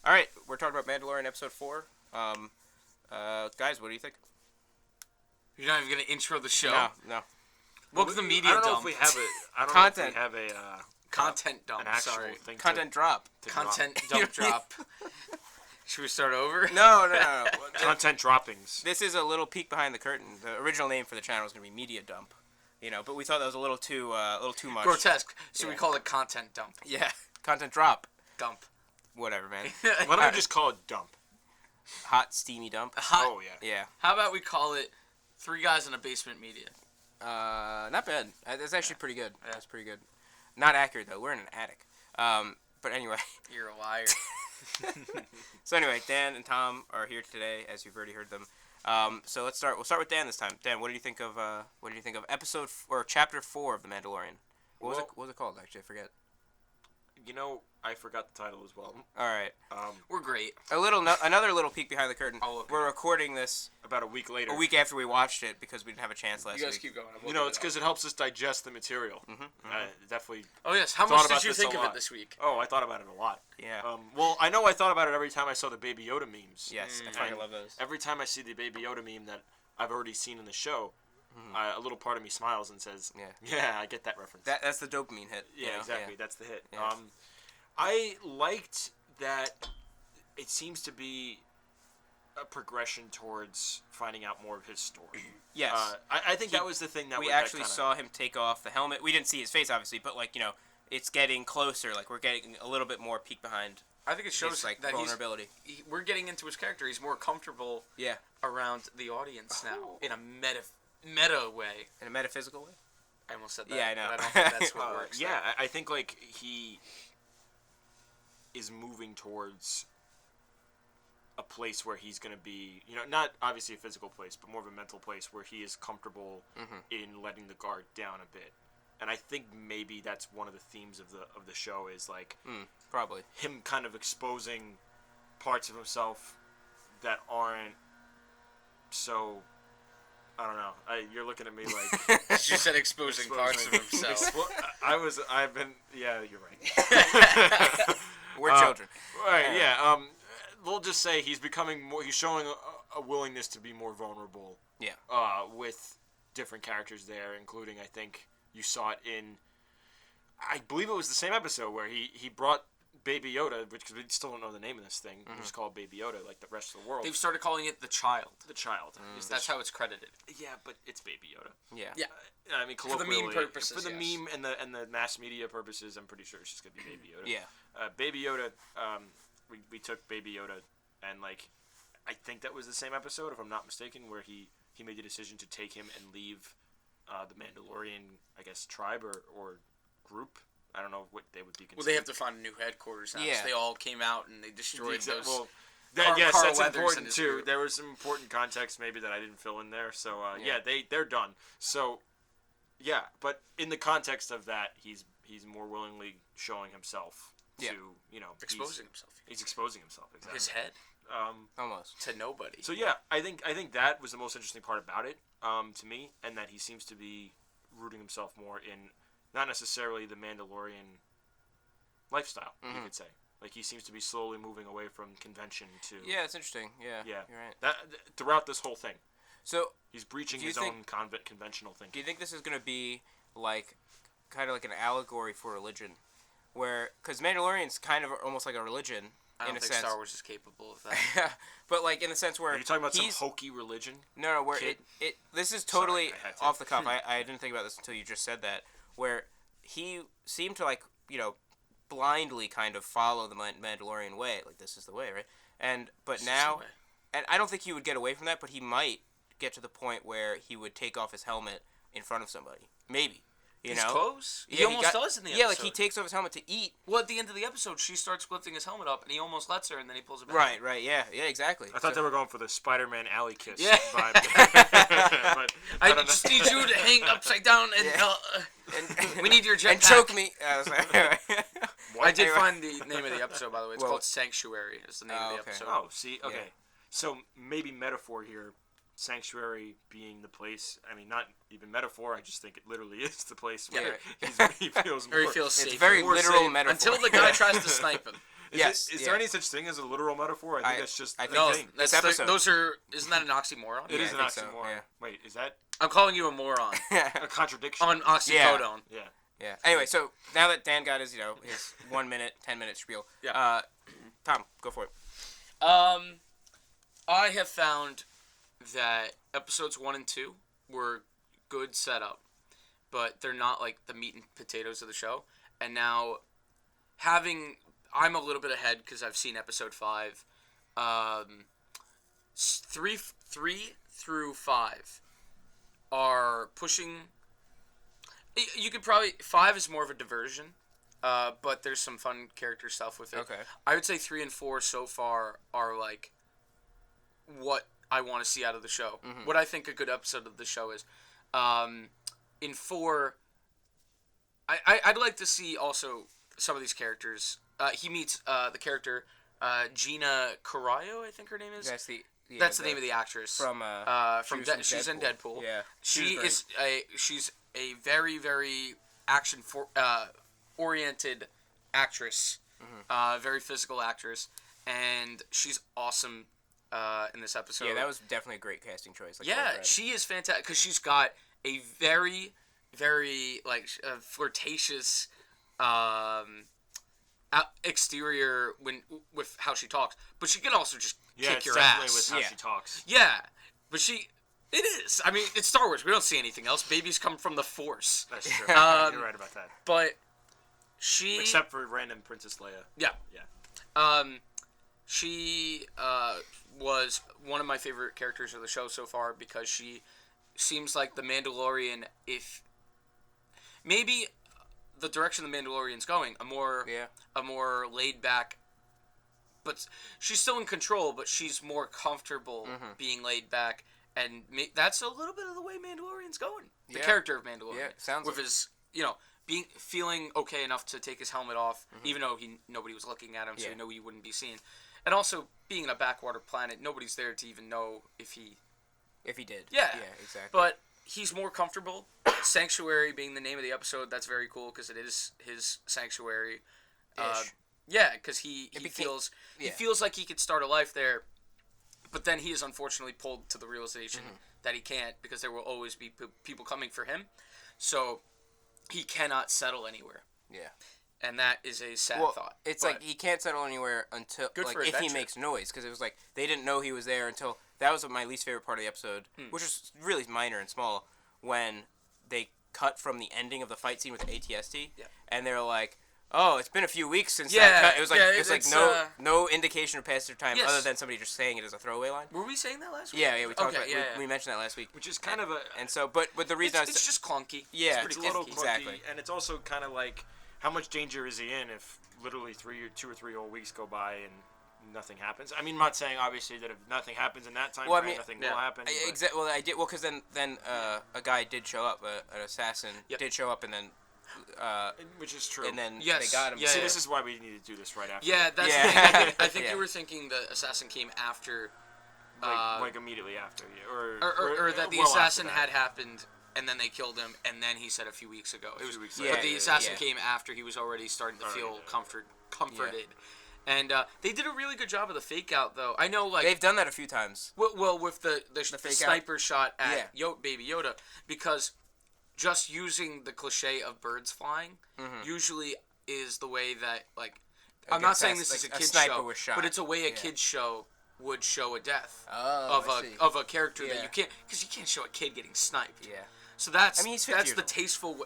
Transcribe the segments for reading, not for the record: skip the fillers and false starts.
All right, we're talking about Mandalorian episode 4. Guys, what do you think? You're not even gonna intro the show. No. Welcome to the media dump. I don't know if we have a. I don't Content. know if we have a Content dump. an actual Sorry. thing. Content drop. To Content dump drop. Should we start over? No. Content droppings. This is a little peek behind the curtain. The original name for the channel was going to be Media Dump, but we thought that was a little too much. Grotesque. So Yeah. we call it content dump. Yeah, content drop. Dump. Whatever, man. Why don't we just call it dump? Hot, steamy dump. Hot. Oh yeah. Yeah. How about we call it Three Guys in a Basement Media? Not bad. That's actually pretty good. Yeah. That's pretty good. Not accurate though. We're in an attic. But anyway. You're a liar. So anyway, Dan and Tom are here today, as you've already heard them. So let's start. We'll start with Dan this time. Dan, what do you think of episode or chapter 4 of The Mandalorian? What was it called? Actually, I forget. I forgot the title as well. All right. We're great. Another little peek behind the curtain. I'll look We're recording this About a week later. a week after we watched it because we didn't have a chance last You guys week. keep going. It's because it helps us digest the material. Definitely. Oh yes. How Thought much about did you this think a of it lot. this week? Oh, I thought about it a lot. Yeah. Well, I know I thought about it every time I saw the Baby Yoda memes. Yes, I And fucking love those. Every time I see the Baby Yoda meme that I've already seen in the show, a little part of me smiles and says, "Yeah, I get that reference." That's the dopamine hit. Yeah, exactly. That's the hit. Yeah. I liked that it seems to be a progression towards finding out more of his story. Yes. I think that was the thing that we actually saw him take off the helmet. We didn't see his face, obviously, but it's getting closer. Like we're getting a little bit more peek behind. I think it shows His, like, that vulnerability. we're getting into his character. He's more comfortable Yeah. around the audience now in a meta way. In a metaphysical way. I almost said that. Yeah, I know. But I don't think that's what works. Yeah, I think he is moving towards a place where he's going to be, not obviously a physical place, but more of a mental place where he is comfortable in letting the guard down a bit. And I think maybe that's one of the themes of the show is Probably. him kind of exposing parts of himself that aren't so. I don't know. You're looking at me like You said exposing parts of himself. Well, I've been. Yeah, you're right. We're children. Right. Yeah. We'll just say he's becoming more. He's showing a willingness to be more vulnerable. Yeah. With different characters there, including I think you saw it in. I believe it was the same episode where he brought Baby Yoda, because we still don't know the name of this thing. We just call it Baby Yoda, like the rest of the world. They've started calling it the Child. The child. That's how it's credited. Yeah, but it's Baby Yoda. Yeah. Yeah. I mean, For the meme colloquially, purposes, for the yes. meme and the mass media purposes, I'm pretty sure it's just gonna be Baby Yoda. Yeah. Baby Yoda. We took Baby Yoda, and I think that was the same episode, if I'm not mistaken, where he made the decision to take him and leave the Mandalorian, I guess, tribe or group. I don't know what they would be considered. Well, they have to find a new headquarters now. Yeah. So they all came out and they destroyed those. Well, Carl yes, that's Weathers and important his too. group. There was some important context maybe that I didn't fill in there. So Yeah. they're done. So yeah, but in the context of that, he's more willingly showing himself Yeah. to exposing himself. He's exposing himself exactly. His head Almost. to nobody. So yeah, I think that was the most interesting part about it to me, and that he seems to be rooting himself more in not necessarily the Mandalorian lifestyle, you could say. Like he seems to be slowly moving away from convention to Yeah, it's interesting. Yeah. yeah. You're right. That throughout this whole thing, So, he's breaching Do you his think- own conventional thinking. do you think this is going to be kind of like an allegory for religion, because Mandalorian's kind of almost like a religion I don't in a think sense. Star Wars is capable of that. But in the sense where Are you talking about some he's, hokey religion? No, where kid? this is totally Sorry, I had to. off the cuff. I didn't think about this until you just said that. Where he seemed to blindly kind of follow the Mandalorian way. Like this is the way, right? But This is now, the way. and I don't think he would get away from that. But he might get to the point where he would take off his helmet in front of somebody. Maybe. He's close. Yeah, He almost does in the episode. Yeah, like he takes off his helmet to eat. Well, at the end of the episode, she starts lifting his helmet up, and he almost lets her, and then he pulls it back. Right, yeah, exactly. I thought they were going for the Spider-Man alley kiss Yeah. vibe. But I don't just know. need you to hang upside down, and And, we need your jetpack. and choke me. I did find the name of the episode, by the way. It's Well- called Sanctuary. Is the name of the okay. episode. Oh, see, okay. Yeah. So maybe metaphor here, sanctuary being the place. I mean, not even metaphor. I just think it literally is the place where he feels Or he more. feels safe. It's very More literal safe. metaphor. Until the guy tries to snipe him. Is there any such thing as a literal metaphor? I think that's just no. thing. That's those are. Isn't that an oxymoron? It is an oxymoron. So, yeah. Wait, is that I'm calling you a moron. a contradiction? On oxycodone. Yeah. Yeah. Anyway, so now that Dan got his, his 1 minute, 10-minute spiel, Tom, go for it. I have found that episodes 1 and 2 were good setup, but they're not like the meat and potatoes of the show. And now, I'm a little bit ahead because I've seen episode 5. 3 through 5 are pushing. You could probably 5 is more of a diversion, but there's some fun character stuff with it. Okay. I would say 3 and 4 so far are like what I want to see out of the show. Mm-hmm. What I think a good episode of the show is. In 4, I'd like to see also some of these characters. He meets the character Gina Carrillo, I think her name is. That's the name of the actress from she's in Deadpool. Yeah, she's a very, very action oriented actress, very physical actress, and she's awesome in this episode. Yeah, that was definitely a great casting choice. She is fantastic because she's got a very, very flirtatious exterior with how she talks, but she can also just kick your ass. With how she talks. Yeah, but it is. I mean, it's Star Wars. We don't see anything else. Babies come from the Force. That's true. You're right about that. But except for random Princess Leia. Yeah. She was one of my favorite characters of the show so far because she seems like the Mandalorian. If maybe the direction the Mandalorian's going, a more laid back. But she's still in control, but she's more comfortable being laid back. And that's a little bit of the way Mandalorian's going. The character of Mandalorian. Yeah, sounds with his, feeling okay enough to take his helmet off, even though nobody was looking at him, so he knew he wouldn't be seen. And also, being in a backwater planet, nobody's there to even know if he did. Yeah. Yeah, exactly. But he's more comfortable. Sanctuary being the name of the episode, that's very cool because it is his sanctuary. Yeah, because he feels like he could start a life there. But then he is unfortunately pulled to the realization that he can't because there will always be people coming for him. So he cannot settle anywhere. Yeah. And that is a sad thought. It's like he can't settle anywhere until if he makes noise, because it was like they didn't know he was there until that was my least favorite part of the episode, which is really minor and small, when they cut from the ending of the fight scene with the ATST, and they're like, "Oh, it's been a few weeks since that cut." It was like no indication of passage of time other than somebody just saying it as a throwaway line. Were we saying that last week? Yeah, we talked about we mentioned that last week, which is kind of a and so but the reason it's just clunky. Yeah, it's a little clunky, exactly, and it's also kind of like, how much danger is he in if literally 2 or 3 whole weeks go by and nothing happens? I mean, I'm not saying obviously that if nothing happens in that time frame, nothing will happen. Exactly. Well, I did. Well, because then a guy did show up, an assassin did show up, and then. Which is true. And then they got him. See, this is why we need to do this right after. Yeah, that's the thing. I think you were thinking the assassin came after. Like immediately after, or that the assassin had happened. And then they killed him, and then he said a few weeks ago. But the assassin came after he was already starting to feel comforted. And they did a really good job of the fake out, though. I know, like they've done that a few times. Well, with the sniper shot at Baby Yoda, because just using the cliche of birds flying usually is the way that, like, I'm not saying this is a kid's show, but it's a way a kid's show would show a death of a character that you can't, because you can't show a kid getting sniped. Yeah. So that's the tasteful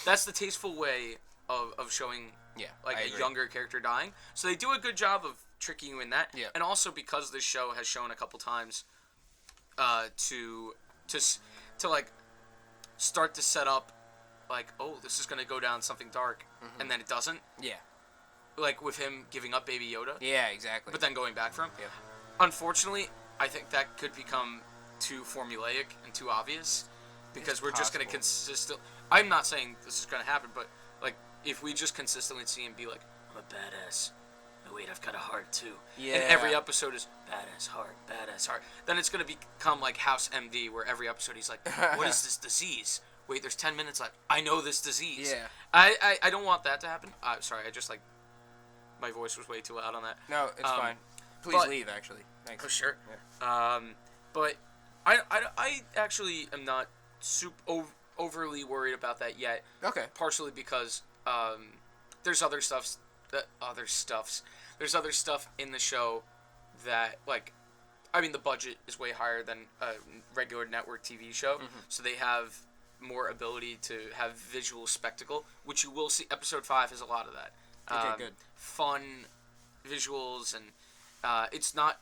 that's the tasteful way of showing a younger character dying. So they do a good job of tricking you in that. Yeah. And also because this show has shown a couple times to like start to set up like, oh, this is gonna go down something dark, and then it doesn't. Yeah. Like with him giving up Baby Yoda. Yeah, exactly. But then going back for him. Yeah. Unfortunately, I think that could become too formulaic and too obvious because we're just going to consistently... I'm not saying this is going to happen, but like if we just consistently see him be like, I'm a badass. No, wait, I've got a heart too. Yeah. And every episode is badass heart, then it's going to become like House MD, where every episode he's like, what is this disease? Wait, there's 10 minutes left. I know this disease. Yeah. I don't want that to happen. Sorry, I just like my voice was way too loud on that. No, it's fine. Please but- leave, actually. Thanks. Oh, sure. Yeah. But I actually am not overly worried about that yet. Okay. Partially because there's other stuff in the show that, like, I mean, the budget is way higher than a regular network TV show, so they have more ability to have visual spectacle, which you will see. Episode 5 has a lot of that. Okay, good. Fun visuals, and it's not.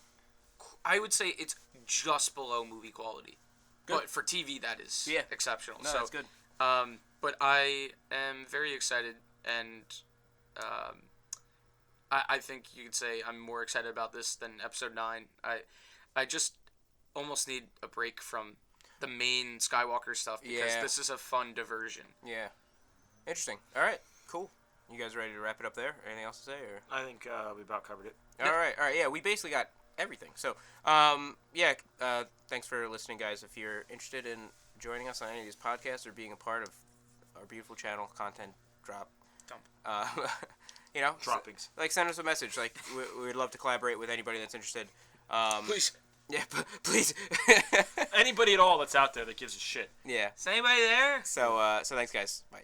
I would say it's just below movie quality, Good. but for TV that is Yeah. exceptional. No, so that's good. but I am very excited, and I think you could say I'm more excited about this than episode 9. I just almost need a break from the main Skywalker stuff because this is a fun diversion. Yeah. Interesting. All right. Cool. You guys ready to wrap it up there? Anything else to say? Or? I think we about covered it. All right. Yeah, we basically got everything. So, thanks for listening, guys. If you're interested in joining us on any of these podcasts or being a part of our beautiful channel, content drop, Droppings. send us a message. Like, we'd love to collaborate with anybody that's interested. Please. Yeah, please. Anybody at all that's out there that gives a shit. Yeah. Is anybody there? So thanks, guys. Bye.